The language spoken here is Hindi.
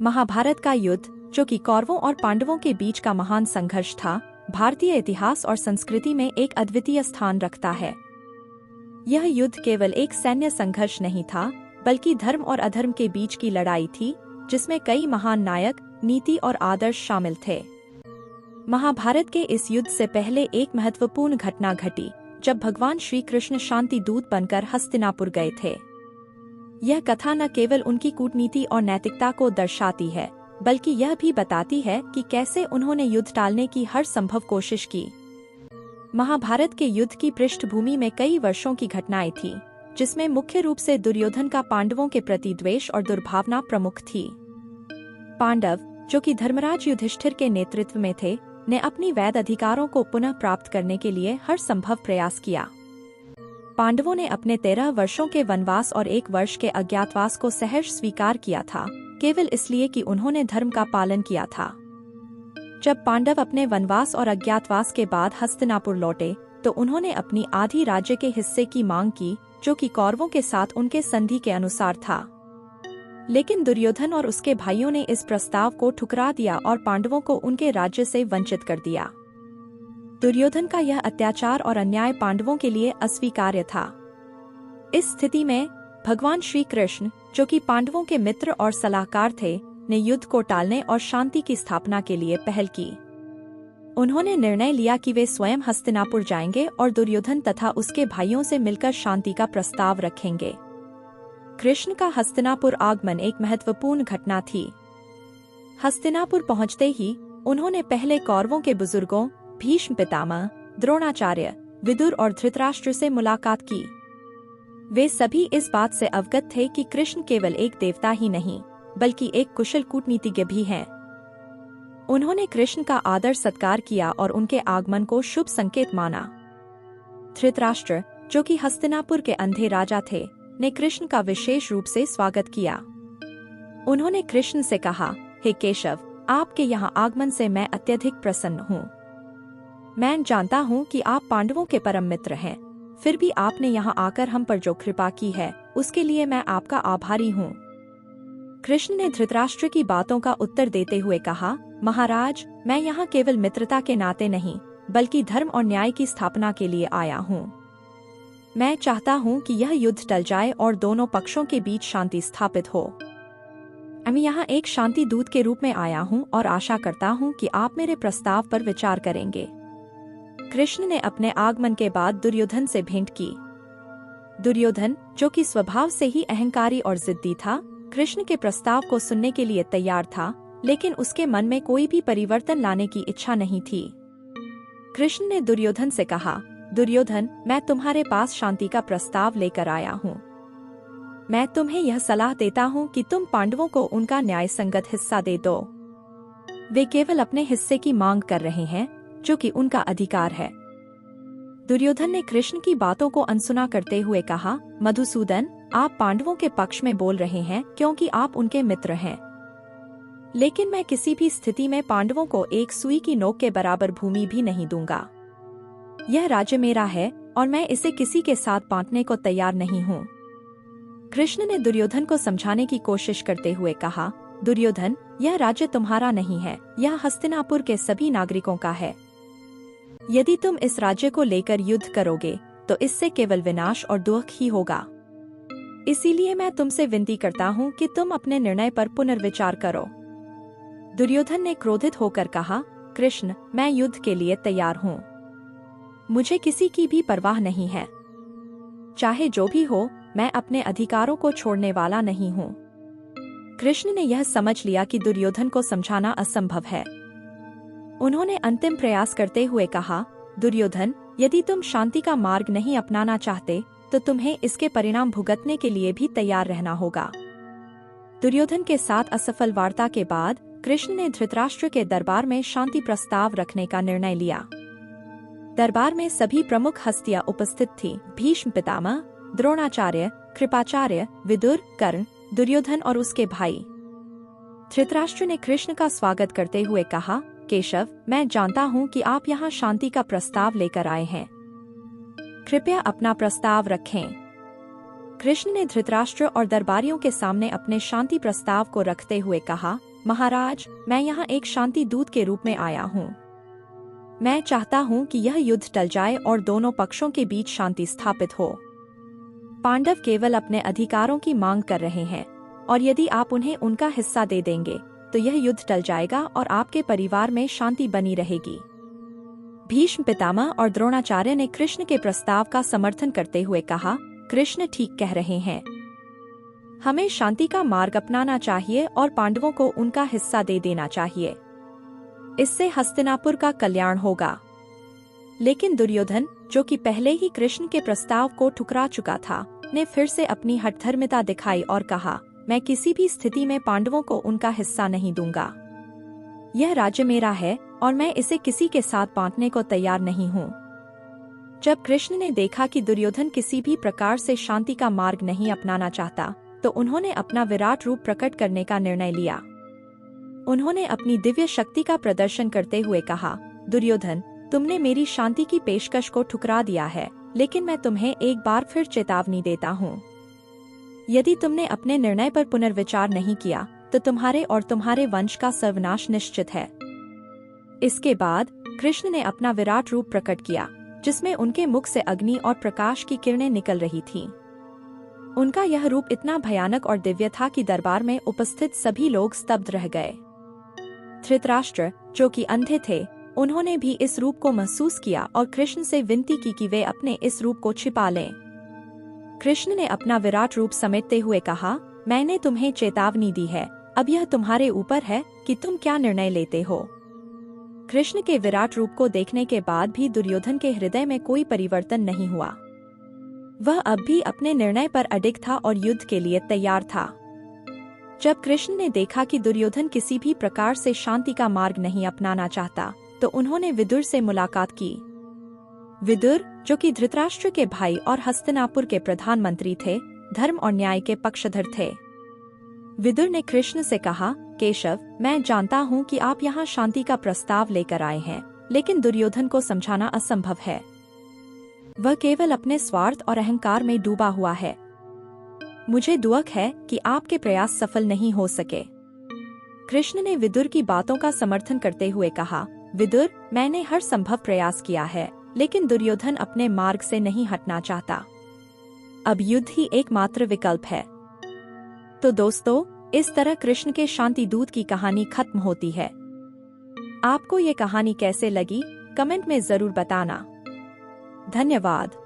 महाभारत का युद्ध, जो कि कौरवों और पांडवों के बीच का महान संघर्ष था, भारतीय इतिहास और संस्कृति में एक अद्वितीय स्थान रखता है। यह युद्ध केवल एक सैन्य संघर्ष नहीं था, बल्कि धर्म और अधर्म के बीच की लड़ाई थी, जिसमें कई महान नायक, नीति और आदर्श शामिल थे। महाभारत के इस युद्ध से पहले एक महत्वपूर्ण घटना घटी, जब भगवान श्री कृष्ण शांति दूत बनकर हस्तिनापुर गए थे। यह कथा न केवल उनकी कूटनीति और नैतिकता को दर्शाती है, बल्कि यह भी बताती है कि कैसे उन्होंने युद्ध टालने की हर संभव कोशिश की। महाभारत के युद्ध की पृष्ठभूमि में कई वर्षों की घटनाएं थीं, जिसमें मुख्य रूप से दुर्योधन का पांडवों के प्रति द्वेष और दुर्भावना प्रमुख थी। पांडव, जो कि धर्मराज युधिष्ठिर के नेतृत्व में थे, ने अपनी वैध अधिकारों को पुनः प्राप्त करने के लिए हर संभव प्रयास किया। पांडवों ने अपने 13 वर्षों के वनवास और 1 वर्ष के अज्ञातवास को सहर्ष स्वीकार किया था, केवल इसलिए कि उन्होंने धर्म का पालन किया था। जब पांडव अपने वनवास और अज्ञातवास के बाद हस्तिनापुर लौटे, तो उन्होंने अपनी आधी राज्य के हिस्से की मांग की, जो कि कौरवों के साथ उनके संधि के अनुसार था। लेकिन दुर्योधन और उसके भाइयों ने इस प्रस्ताव को ठुकरा दिया और पांडवों को उनके राज्य से वंचित कर दिया। दुर्योधन का यह अत्याचार और अन्याय पांडवों के लिए अस्वीकार्य था। इस स्थिति में भगवान श्री कृष्ण, जो कि पांडवों के मित्र और सलाहकार थे, ने युद्ध को टालने और शांति की स्थापना के लिए पहल की। उन्होंने निर्णय लिया कि वे स्वयं हस्तिनापुर जाएंगे और दुर्योधन तथा उसके भाइयों से मिलकर शांति का प्रस्ताव रखेंगे। कृष्ण का हस्तिनापुर आगमन एक महत्वपूर्ण घटना थी। हस्तिनापुर पहुंचते ही उन्होंने पहले कौरवों के बुजुर्गों भीष्म पितामह, द्रोणाचार्य, विदुर और धृतराष्ट्र से मुलाकात की। वे सभी इस बात से अवगत थे कि कृष्ण केवल एक देवता ही नहीं, बल्कि एक कुशल कूटनीतिज्ञ भी हैं। उन्होंने कृष्ण का आदर सत्कार किया और उनके आगमन को शुभ संकेत माना। धृतराष्ट्र, जो कि हस्तिनापुर के अंधे राजा थे, ने कृष्ण का विशेष रूप से स्वागत किया। उन्होंने कृष्ण से कहा, हे केशव, आपके यहाँ आगमन से मैं अत्यधिक प्रसन्न हूँ। मैं जानता हूँ कि आप पांडवों के परम मित्र हैं, फिर भी आपने यहाँ आकर हम पर जो कृपा की है, उसके लिए मैं आपका आभारी हूँ। कृष्ण ने धृतराष्ट्र की बातों का उत्तर देते हुए कहा, महाराज, मैं यहाँ केवल मित्रता के नाते नहीं, बल्कि धर्म और न्याय की स्थापना के लिए आया हूँ। मैं चाहता हूँ कि यह युद्ध टल जाए और दोनों पक्षों के बीच शांति स्थापित हो। मैं यहाँ एक शांति दूत के रूप में आया हूँ और आशा करता हूँ कि आप मेरे प्रस्ताव पर विचार करेंगे। कृष्ण ने अपने आगमन के बाद दुर्योधन से भेंट की। दुर्योधन, जो कि स्वभाव से ही अहंकारी और जिद्दी था, कृष्ण के प्रस्ताव को सुनने के लिए तैयार था, लेकिन उसके मन में कोई भी परिवर्तन लाने की इच्छा नहीं थी। कृष्ण ने दुर्योधन से कहा, दुर्योधन, मैं तुम्हारे पास शांति का प्रस्ताव लेकर आया हूँ। मैं तुम्हें यह सलाह देता हूँ कि तुम पांडवों को उनका न्याय संगत हिस्सा दे दो। वे केवल अपने हिस्से की मांग कर रहे हैं, जो कि उनका अधिकार है। दुर्योधन ने कृष्ण की बातों को अनसुना करते हुए कहा, मधुसूदन, आप पांडवों के पक्ष में बोल रहे हैं क्योंकि आप उनके मित्र हैं। लेकिन मैं किसी भी स्थिति में पांडवों को एक सुई की नोक के बराबर भूमि भी नहीं दूंगा। यह राज्य मेरा है और मैं इसे किसी के साथ बांटने को तैयार नहीं हूँ। कृष्ण ने दुर्योधन को समझाने की कोशिश करते हुए कहा, दुर्योधन, यह राज्य तुम्हारा नहीं है, यह हस्तिनापुर के सभी नागरिकों का है। यदि तुम इस राज्य को लेकर युद्ध करोगे, तो इससे केवल विनाश और दुख ही होगा। इसीलिए मैं तुमसे विनती करता हूँ कि तुम अपने निर्णय पर पुनर्विचार करो। दुर्योधन ने क्रोधित होकर कहा, कृष्ण, मैं युद्ध के लिए तैयार हूँ। मुझे किसी की भी परवाह नहीं है। चाहे जो भी हो, मैं अपने अधिकारों को छोड़ने वाला नहीं हूँ। कृष्ण ने यह समझ लिया कि दुर्योधन को समझाना असंभव है। उन्होंने अंतिम प्रयास करते हुए कहा, दुर्योधन, यदि तुम शांति का मार्ग नहीं अपनाना चाहते, तो तुम्हें इसके परिणाम भुगतने के लिए भी तैयार रहना होगा। दुर्योधन के साथ असफल वार्ता के बाद कृष्ण ने धृतराष्ट्र के दरबार में शांति प्रस्ताव रखने का निर्णय लिया। दरबार में सभी प्रमुख हस्तियां उपस्थित थीं, भीष्म पितामह, द्रोणाचार्य, कृपाचार्य, विदुर, कर्ण, दुर्योधन और उसके भाई। धृतराष्ट्र ने कृष्ण का स्वागत करते हुए कहा, केशव, मैं जानता हूँ कि आप यहाँ शांति का प्रस्ताव लेकर आए हैं। कृपया अपना प्रस्ताव रखें। कृष्ण ने धृतराष्ट्र और दरबारियों के सामने अपने शांति प्रस्ताव को रखते हुए कहा, महाराज, मैं यहाँ एक शांति दूत के रूप में आया हूँ। मैं चाहता हूँ कि यह युद्ध टल जाए और दोनों पक्षों के बीच शांति स्थापित हो। पांडव केवल अपने अधिकारों की मांग कर रहे हैं, और यदि आप उन्हें उनका हिस्सा दे देंगे तो यह युद्ध टल जाएगा और आपके परिवार में शांति बनी रहेगी। भीष्म पितामह और द्रोणाचार्य ने कृष्ण के प्रस्ताव का समर्थन करते हुए कहा, कृष्ण ठीक कह रहे हैं। हमें शांति का मार्ग अपनाना चाहिए और पांडवों को उनका हिस्सा दे देना चाहिए। इससे हस्तिनापुर का कल्याण होगा। लेकिन दुर्योधन, जो कि पहले ही कृष्ण के प्रस्ताव को ठुकरा चुका था, ने फिर से अपनी हठधर्मिता दिखाई और कहा, मैं किसी भी स्थिति में पांडवों को उनका हिस्सा नहीं दूंगा। यह राज्य मेरा है और मैं इसे किसी के साथ बांटने को तैयार नहीं हूँ। जब कृष्ण ने देखा कि दुर्योधन किसी भी प्रकार से शांति का मार्ग नहीं अपनाना चाहता, तो उन्होंने अपना विराट रूप प्रकट करने का निर्णय लिया। उन्होंने अपनी दिव्य शक्ति का प्रदर्शन करते हुए कहा, दुर्योधन, तुमने मेरी शांति की पेशकश को ठुकरा दिया है, लेकिन मैं तुम्हें एक बार फिर चेतावनी देता हूँ। यदि तुमने अपने निर्णय पर पुनर्विचार नहीं किया तो तुम्हारे और तुम्हारे वंश का सर्वनाश निश्चित है। इसके बाद कृष्ण ने अपना विराट रूप प्रकट किया, जिसमें उनके मुख से अग्नि और प्रकाश की किरणें निकल रही थीं। उनका यह रूप इतना भयानक और दिव्य था कि दरबार में उपस्थित सभी लोग स्तब्ध रह गए। धृतराष्ट्र, जो कि अंधे थे, उन्होंने भी इस रूप को महसूस किया और कृष्ण से विनती की कि वे अपने इस रूप को छिपा लें। कृष्ण ने अपना विराट रूप समेटते हुए कहा, मैंने तुम्हें चेतावनी दी है, अब यह तुम्हारे ऊपर है कि तुम क्या निर्णय लेते हो। कृष्ण के विराट रूप को देखने के बाद भी दुर्योधन के हृदय में कोई परिवर्तन नहीं हुआ। वह अब भी अपने निर्णय पर अडिग था और युद्ध के लिए तैयार था। जब कृष्ण ने देखा कि दुर्योधन किसी भी प्रकार से शांति का मार्ग नहीं अपनाना चाहता, तो उन्होंने विदुर से मुलाकात की। विदुर, जो कि धृतराष्ट्र के भाई और हस्तिनापुर के प्रधानमंत्री थे, धर्म और न्याय के पक्षधर थे। विदुर ने कृष्ण से कहा, केशव, मैं जानता हूँ कि आप यहाँ शांति का प्रस्ताव लेकर आए हैं, लेकिन दुर्योधन को समझाना असंभव है। वह केवल अपने स्वार्थ और अहंकार में डूबा हुआ है। मुझे दुख है कि आपके प्रयास सफल नहीं हो सके। कृष्ण ने विदुर की बातों का समर्थन करते हुए कहा, विदुर, मैंने हर संभव प्रयास किया है, लेकिन दुर्योधन अपने मार्ग से नहीं हटना चाहता। अब युद्ध ही एकमात्र विकल्प है। तो दोस्तों, इस तरह कृष्ण के शांति दूत की कहानी खत्म होती है। आपको ये कहानी कैसे लगी, कमेंट में जरूर बताना। धन्यवाद।